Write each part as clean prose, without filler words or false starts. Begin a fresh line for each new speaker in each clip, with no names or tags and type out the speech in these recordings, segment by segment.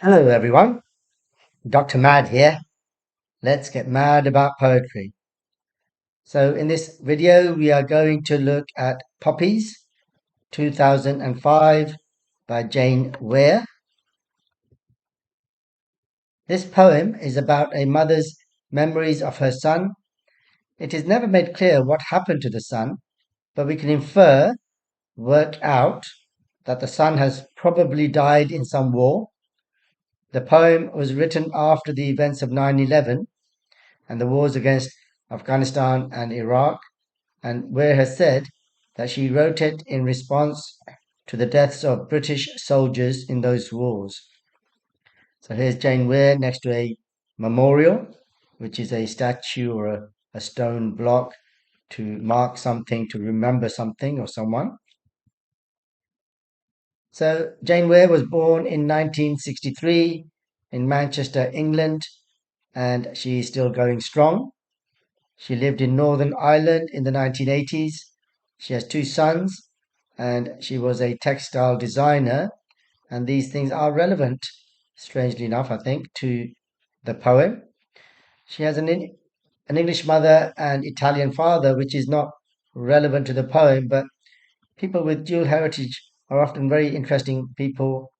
Hello everyone, Dr. Mad here. Let's get mad about poetry. So in this video we are going to look at Poppies 2005 by Jane Weir. This poem is about a mother's memories of her son. It is never made clear what happened to the son, but we can work out that the son has probably died in some war. The poem was written after the events of 9/11 and the wars against Afghanistan and Iraq, and Weir has said that she wrote it in response to the deaths of British soldiers in those wars. So here's Jane Weir next to a memorial, which is a statue or a stone block to mark something, to remember something or someone. So Jane Weir was born in 1963 in Manchester, England, and she is still going strong. She lived in Northern Ireland in the 1980s. She has two sons, and she was a textile designer. And these things are relevant, strangely enough, I think, to the poem. She has an English mother and Italian father, which is not relevant to the poem, but people with dual heritage are often very interesting people.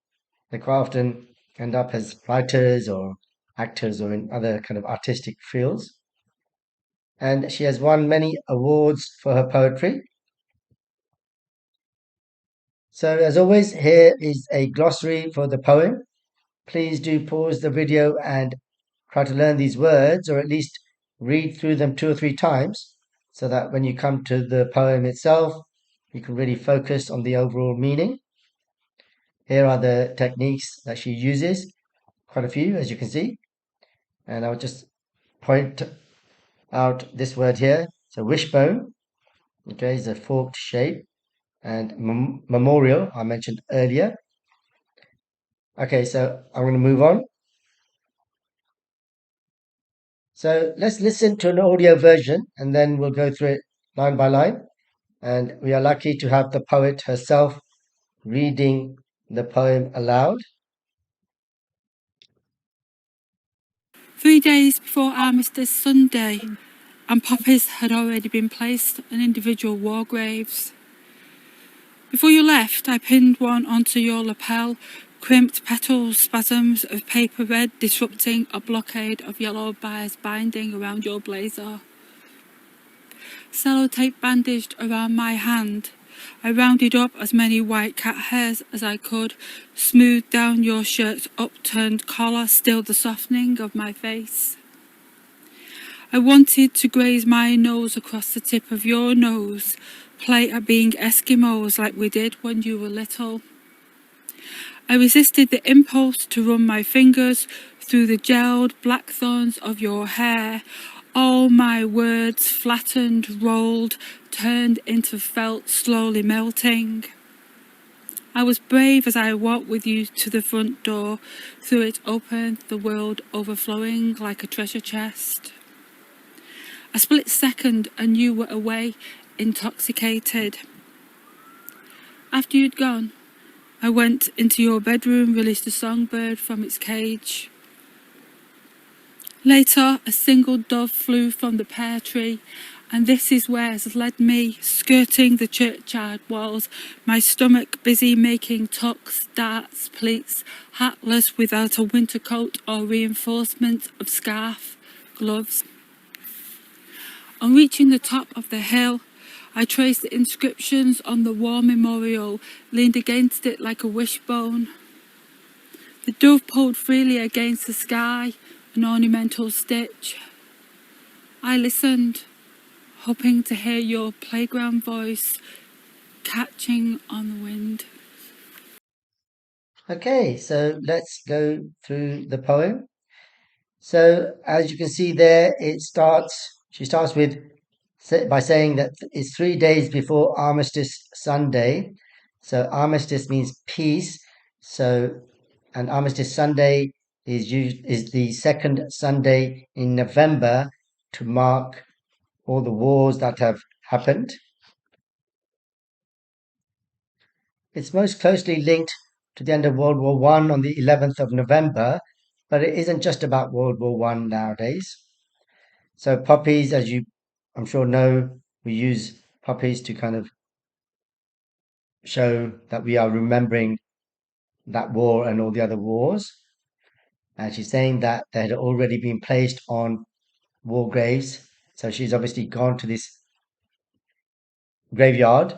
They quite often end up as writers or actors or in other kind of artistic fields. And she has won many awards for her poetry. So, as always, here is a glossary for the poem. Please do pause the video and try to learn these words, or at least read through them 2 or 3 times, so that when you come to the poem itself, you can really focus on the overall meaning. Here are the techniques that she uses, quite a few, as you can see. And I'll just point out this word here. So, wishbone, okay, is a forked shape. And memorial, I mentioned earlier. Okay, so I'm going to move on. So let's listen to an audio version and then we'll go through it line by line. And we are lucky to have the poet herself reading the poem aloud.
3 days before Armistice Sunday, and poppies had already been placed on individual war graves. Before you left, I pinned one onto your lapel, crimped petals, spasms of paper red disrupting a blockade of yellow bias binding around your blazer. Sellotape bandaged around my hand, I rounded up as many white cat hairs as I could, smoothed down your shirt's upturned collar, stilled the softening of my face. I wanted to graze my nose across the tip of your nose, play at being Eskimos like we did when you were little. I resisted the impulse to run my fingers through the gelled black thorns of your hair. All my words flattened, rolled, turned into felt, slowly melting. I was brave as I walked with you to the front door. Through it opened the world overflowing like a treasure chest. A split second and you were away, intoxicated. After you'd gone, I went into your bedroom, released a songbird from its cage. Later, a single dove flew from the pear tree, and this is where it has led me, skirting the churchyard walls, my stomach busy making tucks, darts, pleats, hatless without a winter coat or reinforcement of scarf, gloves. On reaching the top of the hill, I traced the inscriptions on the war memorial, leaned against it like a wishbone. The dove pulled freely against the sky, an ornamental stitch. I listened, hoping to hear your playground voice catching on the wind.
Okay, so let's go through the poem. So as you can see there, she starts by saying that it's 3 days before Armistice Sunday. So armistice means peace. And Armistice Sunday is the second Sunday in November to mark all the wars that have happened. It's most closely linked to the end of World War One on the 11th of November, but it isn't just about World War One nowadays. So poppies, as you I'm sure know, we use poppies to kind of show that we are remembering that war and all the other wars. And she's saying that they had already been placed on war graves. So she's obviously gone to this graveyard,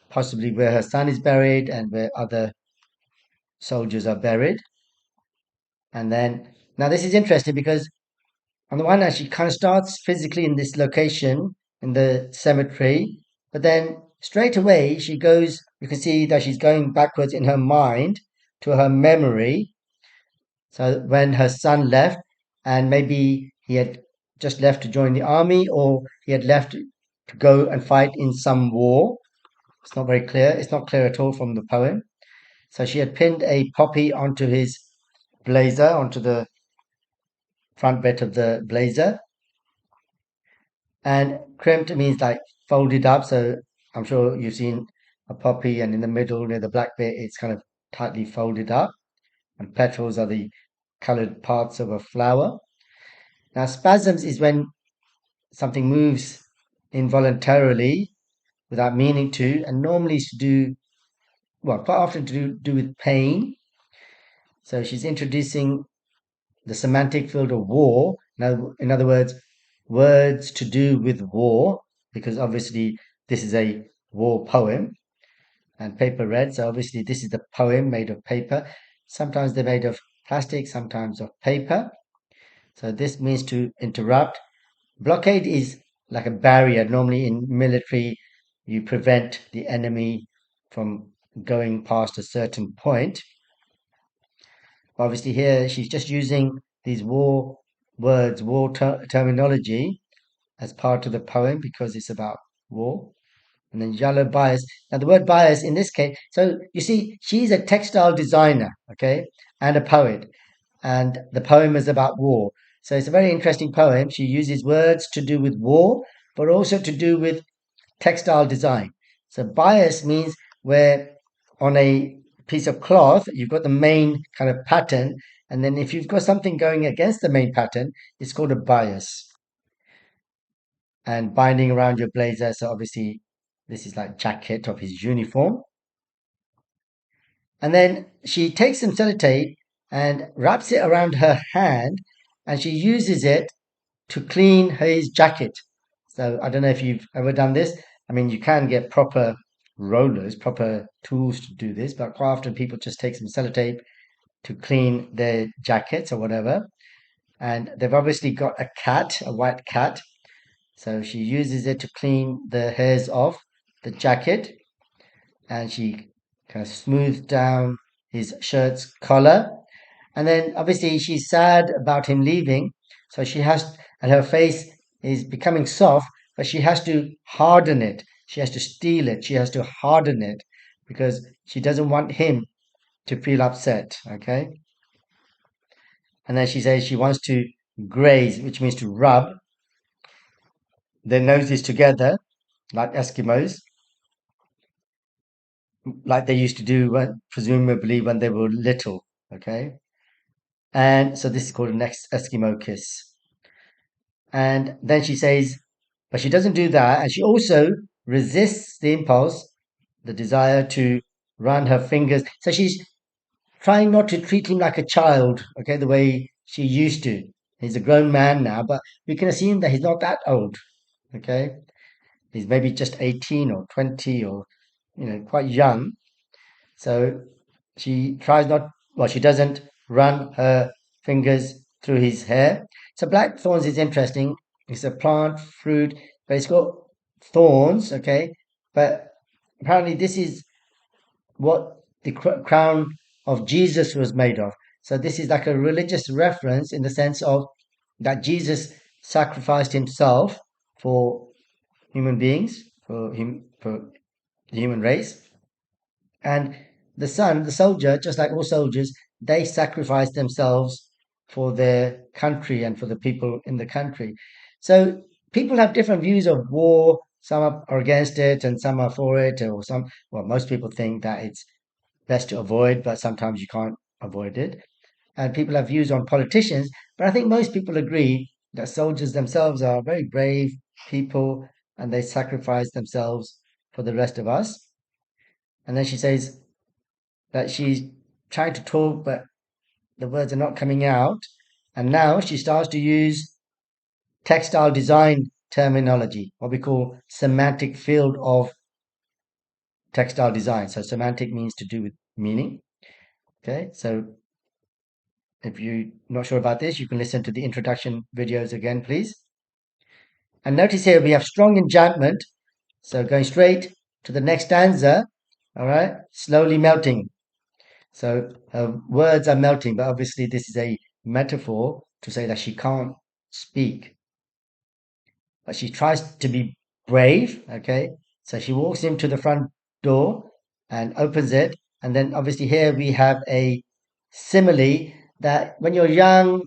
possibly where her son is buried and where other soldiers are buried. And then, now this is interesting because on the one hand, she kind of starts physically in this location in the cemetery, but then straight away she goes, you can see that she's going backwards in her mind to her memory. So when her son left, and maybe he had just left to join the army or he had left to go and fight in some war. It's not very clear. It's not clear at all from the poem. So she had pinned a poppy onto his blazer, onto the front bit of the blazer. And crimped means like folded up. So I'm sure you've seen a poppy, and in the middle near the black bit, it's kind of tightly folded up. And petals are the colored parts of a flower. Now, spasms is when something moves involuntarily without meaning to, and normally it's to do, well, quite often to do with pain. So she's introducing the semantic field of war. Now, in other words to do with war, because obviously this is a war poem and paper red. So obviously this is the poem made of paper. Sometimes they're made of plastic, sometimes of paper. So this means to interrupt. Blockade is like a barrier. Normally in military, you prevent the enemy from going past a certain point. Obviously here she's just using these war words, terminology as part of the poem because it's about war. And then yellow bias. Now the word bias in this case, so you see, she's a textile designer, okay, and a poet, and the poem is about war. So it's a very interesting poem. She uses words to do with war, but also to do with textile design. So bias means where on a piece of cloth you've got the main kind of pattern, and then if you've got something going against the main pattern, it's called a bias. And binding around your blazer, so obviously this is like jacket of his uniform. And then she takes some sellotape and wraps it around her hand, and she uses it to clean his jacket. So I don't know if you've ever done this. I mean, you can get proper rollers, proper tools to do this, but quite often people just take some sellotape to clean their jackets or whatever. And they've obviously got a cat, a white cat. So she uses it to clean the hairs off the jacket, and she kind of smooths down his shirt's collar. And then obviously she's sad about him leaving, so she has, and her face is becoming soft, but she has to harden it. She has to steel it. She has to harden it because she doesn't want him to feel upset. Okay. And then she says she wants to graze, which means to rub their noses together like Eskimos, like they used to do when, presumably when they were little. Okay. And so this is called an Eskimo kiss. And then she says, but she doesn't do that. And she also resists the impulse, the desire to run her fingers. So she's trying not to treat him like a child, okay, the way she used to. He's a grown man now, but we can assume that he's not that old, okay? He's maybe just 18 or 20 or, quite young. So she tries not, well, she doesn't run her fingers through his hair. So blackthorns is interesting. It's a plant, fruit, but it's got thorns, okay? But apparently this is what the crown of Jesus was made of. So this is like a religious reference in the sense of that Jesus sacrificed himself for human beings, for the human race. And the son, the soldier, just like all soldiers, they sacrifice themselves for their country and for the people in the country. So people have different views of war. Some are against it and some are for it, or some, well, most people think that best to avoid, but sometimes you can't avoid it. And people have views on politicians, but I think most people agree that soldiers themselves are very brave people and they sacrifice themselves for the rest of us. And then she says that she's trying to talk, but the words are not coming out. And now she starts to use textile design terminology, what we call semantic field of textile design. So semantic means to do with meaning. Okay, so if you're not sure about this, you can listen to the introduction videos again, please. And notice here we have strong enchantment. So going straight to the next stanza, all right, slowly melting. So her words are melting, but obviously this is a metaphor to say that she can't speak. But she tries to be brave, okay? So she walks him to the front door and opens it. And then obviously here we have a simile that when you're young,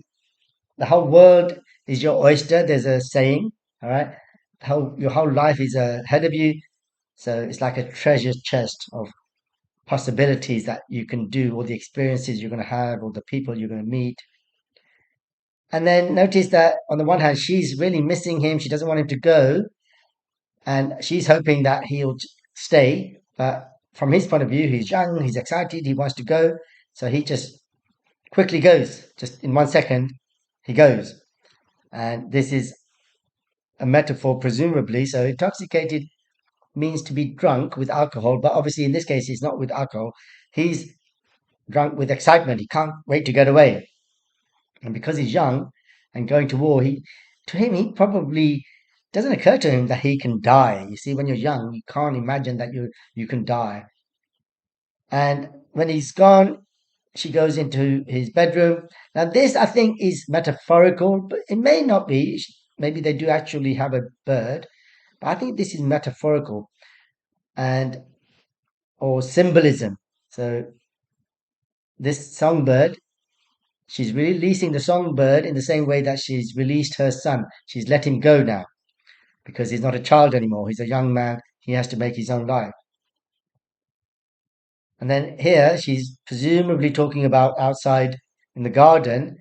the whole world is your oyster. There's a saying, all right? Your whole life is ahead of you. So it's like a treasure chest of possibilities that you can do, all the experiences you're going to have, all the people you're going to meet. And then notice that on the one hand, she's really missing him. She doesn't want him to go. And she's hoping that he'll stay. But from his point of view, he's young, he's excited, he wants to go. So he just quickly goes. Just in 1 second, he goes. And this is a metaphor, presumably. So intoxicated means to be drunk with alcohol. But obviously, in this case, it's not with alcohol. He's drunk with excitement. He can't wait to get away. And because he's young and going to war, to him, he probably doesn't occur to him that he can die. You see, when you're young, you can't imagine that you can die. And when he's gone, she goes into his bedroom. Now, this I think is metaphorical, but it may not be. Maybe they do actually have a bird, but I think this is metaphorical and or symbolism. So this songbird, she's releasing the songbird in the same way that she's released her son. She's let him go now because he's not a child anymore. He's a young man. He has to make his own life. And then here she's presumably talking about outside in the garden.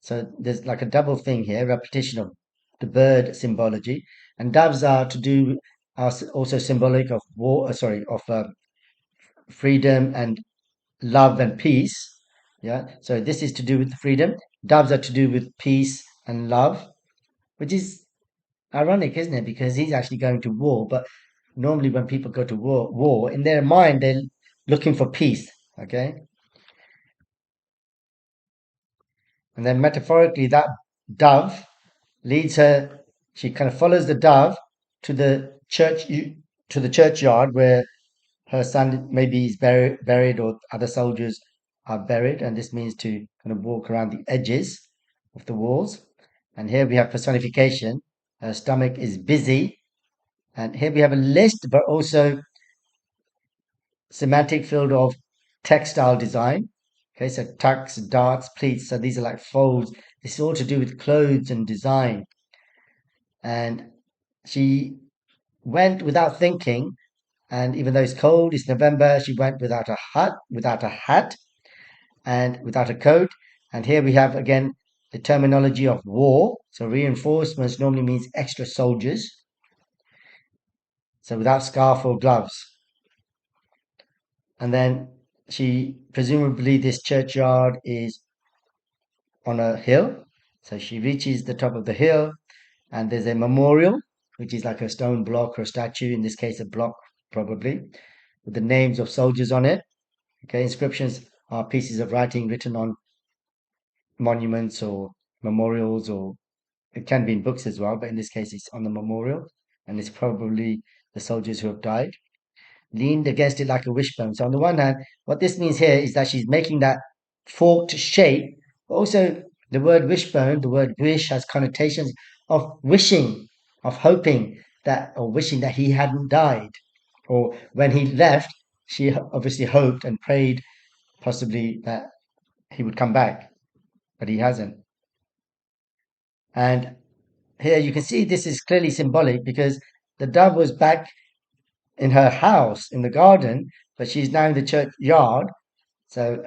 So there's like a double thing here, repetition of the bird symbology. And doves are to do are also symbolic of war, sorry, of freedom and love and peace. Yeah. So this is to do with freedom. Doves are to do with peace and love, which is ironic, isn't it? Because he's actually going to war. But normally when people go to war in their mind, they're looking for peace. Okay. And then metaphorically, that dove leads her, she kind of follows the dove to the churchyard where her son maybe is buried or other soldiers are buried. And this means to kind of walk around the edges of the walls. And here we have personification. Her stomach is busy. And here we have a list, but also semantic field of textile design. Okay, so tucks, darts, pleats. So these are like folds. This is all to do with clothes and design. And she went without thinking. And even though it's cold, it's November, she went without a hat, and without a coat. And here we have again the terminology of war. So reinforcements normally means extra soldiers. So without scarf or gloves. And then presumably this churchyard is on a hill. So she reaches the top of the hill and there's a memorial, which is like a stone block or a statue, in this case, a block probably, with the names of soldiers on it. Okay, inscriptions are pieces of writing written on monuments or memorials, or it can be in books as well, but in this case, it's on the memorial and it's probably the soldiers who have died. Leaned against it like a wishbone. So on the one hand, what this means here is that she's making that forked shape. Also, the word wishbone, the word wish, has connotations of wishing, of hoping that, or wishing that he hadn't died. Or when he left, she obviously hoped and prayed possibly that he would come back, but he hasn't. And here you can see this is clearly symbolic because the dove was back in her house in the garden, but she's now in the churchyard. So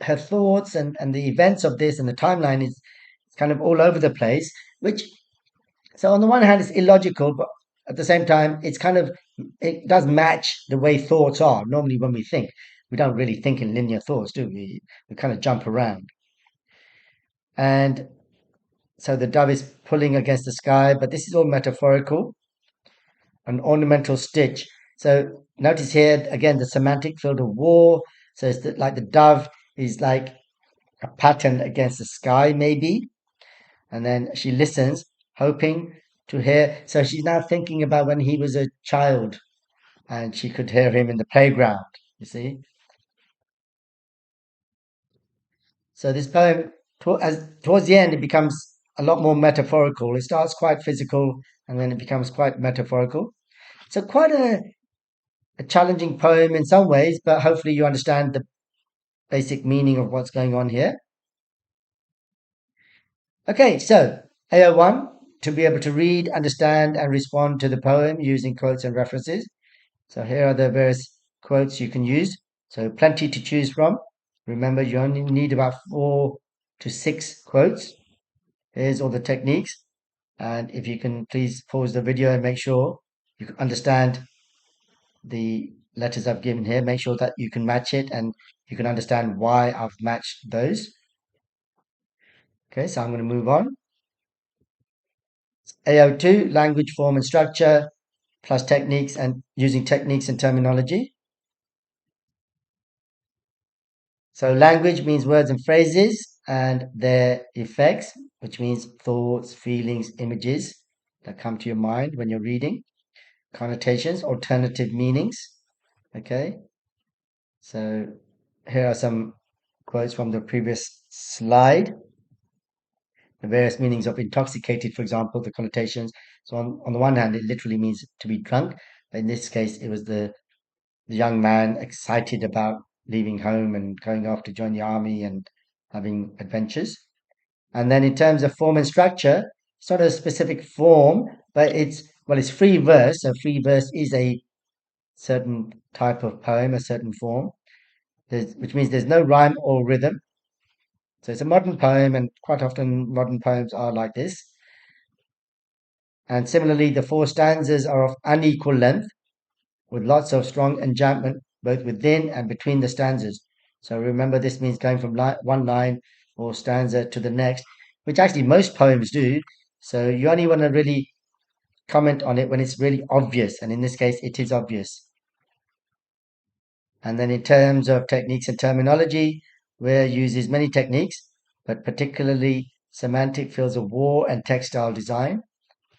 her thoughts and the events of this and the timeline is kind of all over the place, which so on the one hand it's illogical, but at the same time it does match the way thoughts are. Normally when we think, we don't really think in linear thoughts, do we? We kind of jump around. And so the dove is pulling against the sky, but this is all metaphorical, an ornamental stitch. So notice here again the semantic field of war. So it's like the dove is like a pattern against the sky, maybe. And then she listens, hoping to hear. So she's now thinking about when he was a child and she could hear him in the playground, you see. So this poem, towards the end, it becomes a lot more metaphorical. It starts quite physical and then it becomes quite metaphorical. So quite a challenging poem in some ways, but hopefully you understand the basic meaning of what's going on here. Okay, so AO1, to be able to read, understand, and respond to the poem using quotes and references. So here are the various quotes you can use. So plenty to choose from. Remember, you only need about 4 to 6 quotes. Here's all the techniques. And if you can please pause the video and make sure you can understand the letters I've given here. Make sure that you can match it and you can understand why I've matched those. Okay, so I'm going to move on. AO2, language, form, and structure, plus techniques and using techniques and terminology. So language means words and phrases and their effects, which means thoughts, feelings, images that come to your mind when you're reading. Connotations, alternative meanings. Okay, so here are some quotes from the previous slide. The various meanings of intoxicated, for example, the connotations. So on the one hand, it literally means to be drunk. But in this case, it was the young man excited about leaving home and going off to join the army and having adventures. And then in terms of form and structure, it's not a specific form, but it's free verse. So free verse is a certain type of poem, a certain form, which means there's no rhyme or rhythm. So it's a modern poem, and quite often modern poems are like this. And similarly, the 4 stanzas are of unequal length, with lots of strong enjambment both within and between the stanzas. So remember, this means going from one line or stanza to the next, which actually most poems do. So you only want to really comment on it when it's really obvious, and in this case, it is obvious. And then in terms of techniques and terminology, Weir uses many techniques, but particularly semantic fields of war and textile design,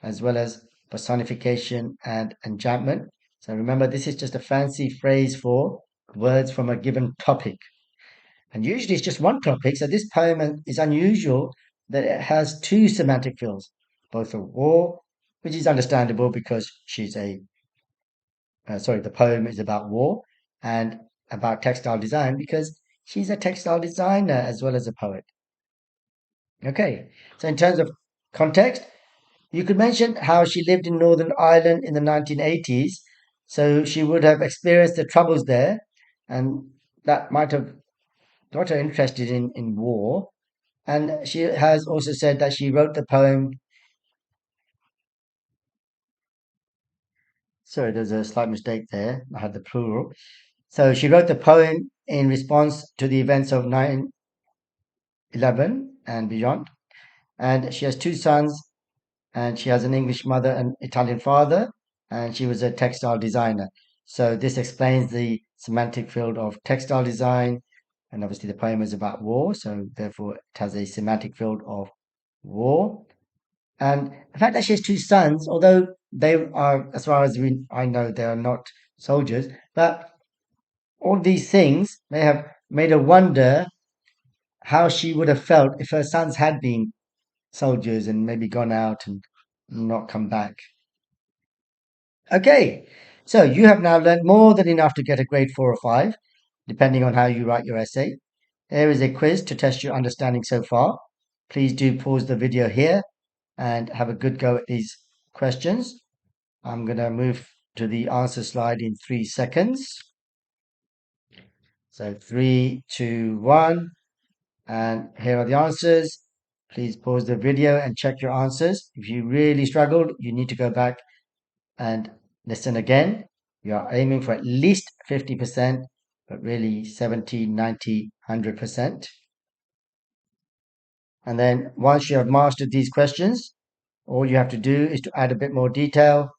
as well as personification and enjambment. So remember, this is just a fancy phrase for words from a given topic. And usually it's just one topic. So this poem is unusual that it has 2 semantic fields, both of war, which is understandable because the poem is about war, and about textile design because she's a textile designer as well as a poet. Okay, so in terms of context, you could mention how she lived in Northern Ireland in the 1980s. So she would have experienced the troubles there, and that might have got her interested in war. And she has also said that she wrote the poem. Sorry, there's a slight mistake there. I had the plural. So she wrote the poem in response to the events of 9/11 and beyond. And she has 2 sons, and she has an English mother and Italian father, and she was a textile designer. So this explains the semantic field of textile design, and obviously the poem is about war, so therefore it has a semantic field of war. And the fact that she has 2 sons, although they are, as far as I know, they are not soldiers, but all these things may have made her wonder how she would have felt if her sons had been soldiers and maybe gone out and not come back. Okay, so you have now learned more than enough to get a grade 4 or 5, depending on how you write your essay. Here is a quiz to test your understanding so far. Please do pause the video here and have a good go at these questions. I'm going to move to the answer slide in 3 seconds. So 3, 2, 1. And here are the answers. Please pause the video and check your answers. If you really struggled, you need to go back and listen again. You are aiming for at least 50%, but really 70, 90, 100%. And then once you have mastered these questions, all you have to do is to add a bit more detail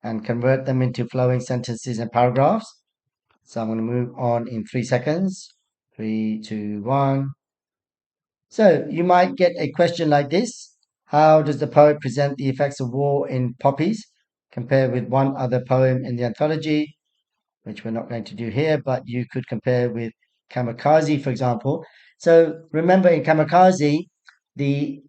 and convert them into flowing sentences and paragraphs. So I'm going to move on in 3 seconds. 3, 2, 1. So you might get a question like this. How does the poet present the effects of war in Poppies compared with one other poem in the anthology, which we're not going to do here, but you could compare with Kamikaze, for example. So remember in Kamikaze, the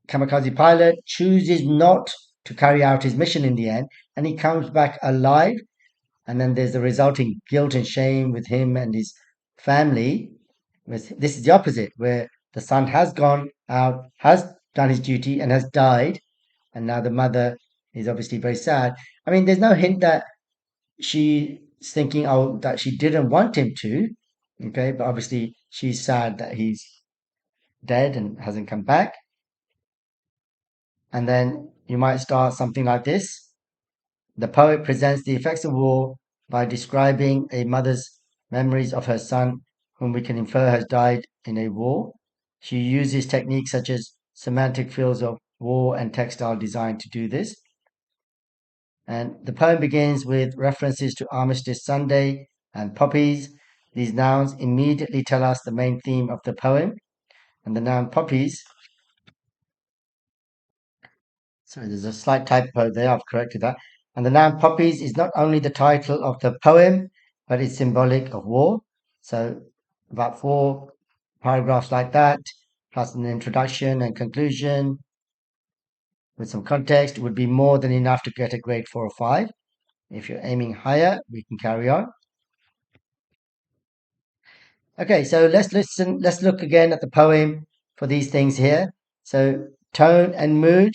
Kamikaze pilot chooses not to carry out his mission in the end, and he comes back alive. And then there's the resulting guilt and shame with him and his family. This is the opposite, where the son has gone out, has done his duty, and has died. And now the mother is obviously very sad. I mean, there's no hint that she's thinking, oh, that she didn't want him to. Okay, but obviously she's sad that he's dead and hasn't come back. And then you might start something like this. The poet presents the effects of war by describing a mother's memories of her son, whom we can infer has died in a war. She uses techniques such as semantic fields of war and textile design to do this. And the poem begins with references to Armistice Sunday and poppies. These nouns immediately tell us the main theme of the poem. And the noun poppies, sorry, there's a slight typo there, I've corrected that. And the noun poppies is not only the title of the poem, but it's symbolic of war. So about 4 paragraphs like that, plus an introduction and conclusion with some context would be more than enough to get a grade 4 or 5. If you're aiming higher, we can carry on. Okay, so let's look again at the poem for these things here. So tone and mood.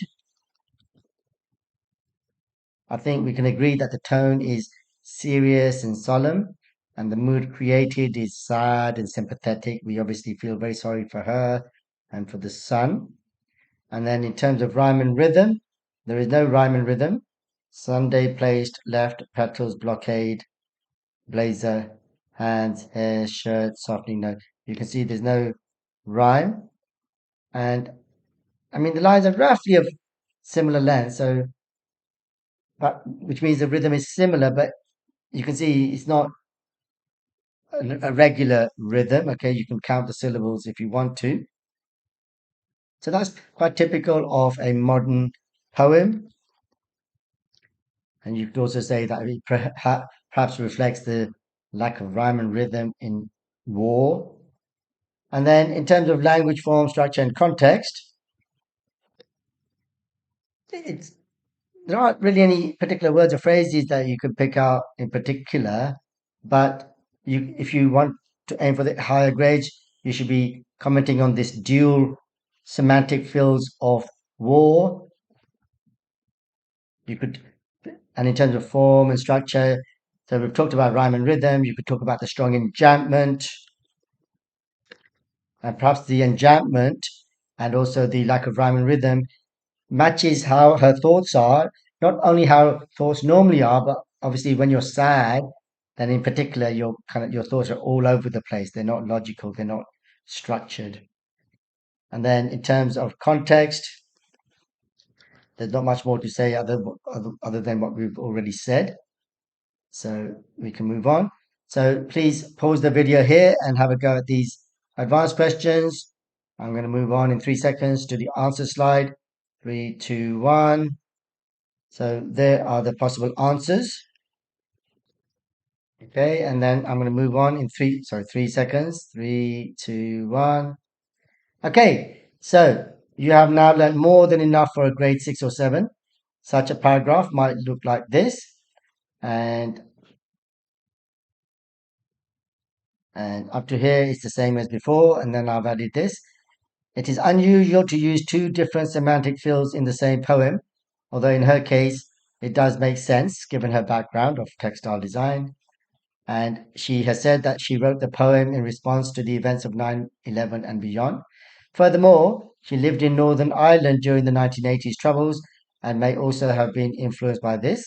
I think we can agree that the tone is serious and solemn, and the mood created is sad and sympathetic. We obviously feel very sorry for her and for the son. And then in terms of rhyme and rhythm, there is no rhyme and rhythm. Sunday placed, left, petals, blockade, blazer, hands, hair, shirt, softening note. You can see there's no rhyme. And I mean, the lines are roughly of similar length, so but which means the rhythm is similar, but you can see it's not a regular rhythm. Okay, you can count the syllables if you want to. So that's quite typical of a modern poem. And you could also say that it perhaps reflects the lack of rhyme and rhythm in war. And then in terms of language, form, structure, and context, it's there aren't really any particular words or phrases that you could pick out in particular, but if you want to aim for the higher grades, you should be commenting on this dual semantic fields of war. You could, and in terms of form and structure, so we've talked about rhyme and rhythm. You could talk about the strong enjambment, and perhaps the enjambment and also the lack of rhyme and rhythm matches how her thoughts are, not only how thoughts normally are, but obviously when you're sad, then in particular your thoughts are all over the place. They're not logical, they're not structured. And then in terms of context, there's not much more to say other than what we've already said. So we can move on. So please pause the video here and have a go at these advanced questions. I'm going to move on in 3 seconds to the answer slide. 3, 2, 1. So there are the possible answers. Okay, and then I'm going to move on in 3 seconds. 3, 2, 1. Okay, so you have now learned more than enough for a grade 6 or 7. Such a paragraph might look like this. And up to here is the same as before, and then I've added this. It is unusual to use 2 different semantic fields in the same poem, although in her case, It does make sense given her background of textile design. And she has said that she wrote the poem in response to the events of 9/11 and beyond. Furthermore, she lived in Northern Ireland during the 1980s troubles and may also have been influenced by this.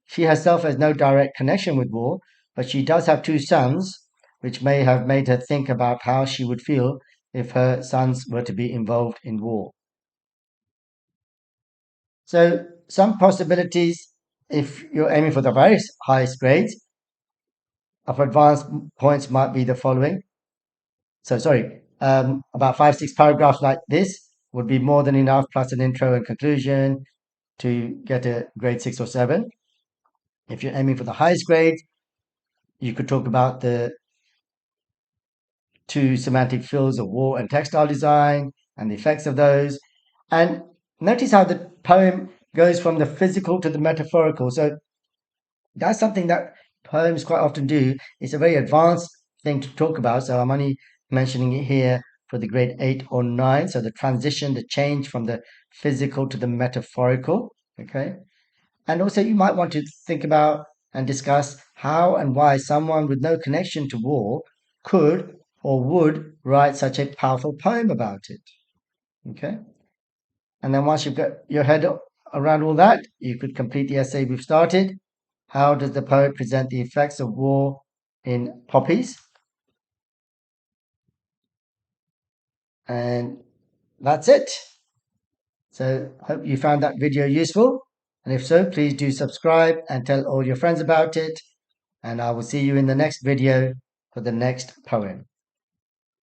She herself has no direct connection with war, but she does have two sons, which may have made her think about how she would feel if her sons were to be involved in war. So, some possibilities, if you're aiming for the very highest grades of advanced points, might be the following. So, sorry, about 5, 6 paragraphs like this would be more than enough, plus an intro and conclusion to get a grade 6 or 7. If you're aiming for the highest grade, you could talk about the two semantic fields of war and textile design and the effects of those. And notice how the poem goes from the physical to the metaphorical. So that's something that poems quite often do. It's a very advanced thing to talk about. So I'm only mentioning it here for the grade 8 or 9. So the transition, the change from the physical to the metaphorical. Okay. And also, you might want to think about and discuss how and why someone with no connection to war could or would write such a powerful poem about it. Okay. And then once you've got your head around all that, you could complete the essay we've started. How does the poet present the effects of war in Poppies? And that's it. So hope you found that video useful. And if so, please do subscribe and tell all your friends about it. And I will see you in the next video for the next poem.